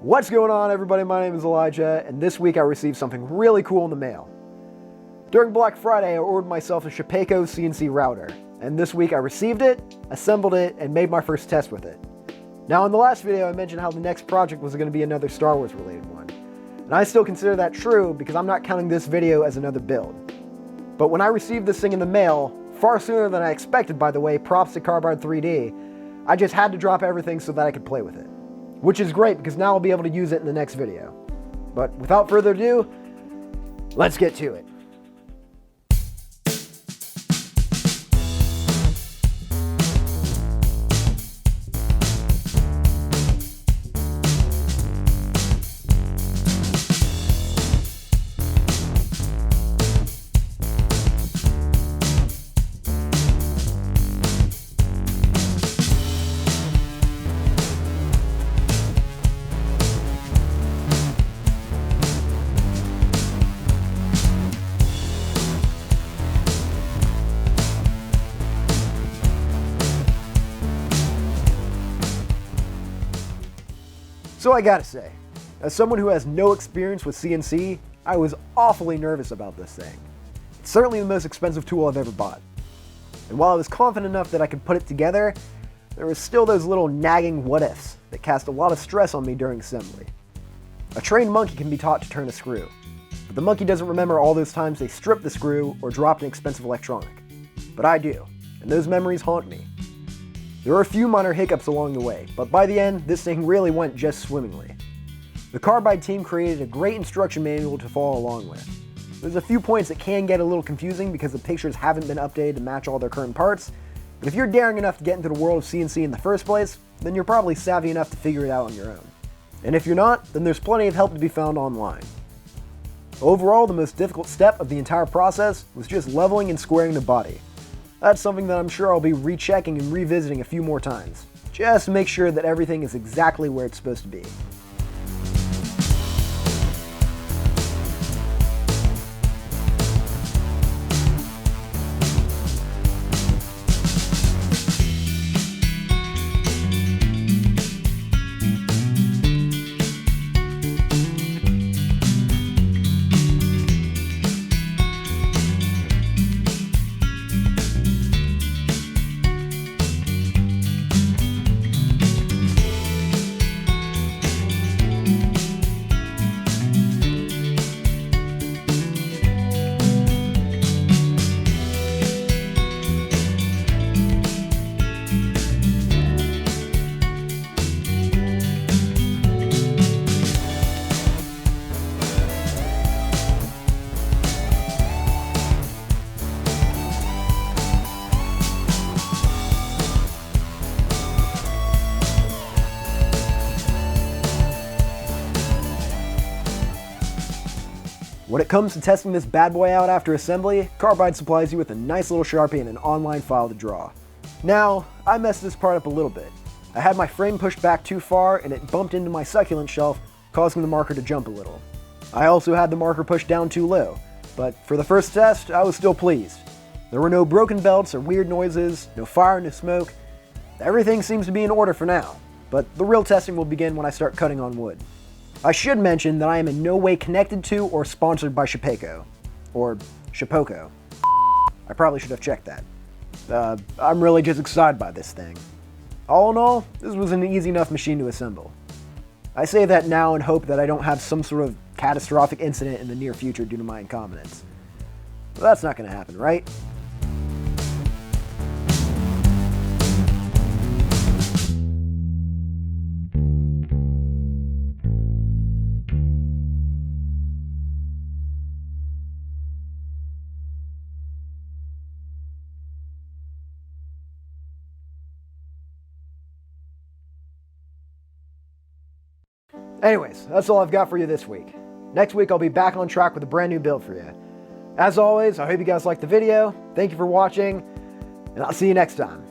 What's going on, everybody? My name is Elijah, and this week I received something really cool in the mail. During Black Friday, I ordered myself a Shapeoko CNC router, and this week I received it, assembled it, and made my first test with it. Now, in the last video, I mentioned how the next project was going to be another Star Wars related one, and I still consider that true because I'm not counting this video as another build. But when I received this thing in the mail, far sooner than I expected, by the way, props to Carbide 3D, I just had to drop everything so that I could play with it. Which is great because now I'll be able to use it in the next video. But without further ado, let's get to it. So I gotta say, as someone who has no experience with CNC, I was awfully nervous about this thing. It's certainly the most expensive tool I've ever bought. And while I was confident enough that I could put it together, there was still those little nagging what-ifs that cast a lot of stress on me during assembly. A trained monkey can be taught to turn a screw, but the monkey doesn't remember all those times they stripped the screw or dropped an expensive electronic. But I do, and those memories haunt me. There were a few minor hiccups along the way, but by the end, this thing really went just swimmingly. The Carbide team created a great instruction manual to follow along with. There's a few points that can get a little confusing because the pictures haven't been updated to match all their current parts, but if you're daring enough to get into the world of CNC in the first place, then you're probably savvy enough to figure it out on your own. And if you're not, then there's plenty of help to be found online. Overall, the most difficult step of the entire process was just leveling and squaring the body. That's something that I'm sure I'll be rechecking and revisiting a few more times, just to make sure that everything is exactly where it's supposed to be. When it comes to testing this bad boy out after assembly, Carbide supplies you with a nice little Sharpie and an online file to draw. Now, I messed this part up a little bit. I had my frame pushed back too far and it bumped into my succulent shelf, causing the marker to jump a little. I also had the marker pushed down too low, but for the first test, I was still pleased. There were no broken belts or weird noises, no fire, no smoke. Everything seems to be in order for now, but the real testing will begin when I start cutting on wood. I should mention that I am in no way connected to or sponsored by Shapeoko, or Shapeoko. I probably should have checked that. I'm really just excited by this thing. All in all, this was an easy enough machine to assemble. I say that now and hope that I don't have some sort of catastrophic incident in the near future due to my incompetence. But that's not going to happen, right? Anyways, that's all I've got for you this week. Next week I'll be back on track with a brand new build for you. As always, I hope you guys liked the video, thank you for watching, and I'll see you next time.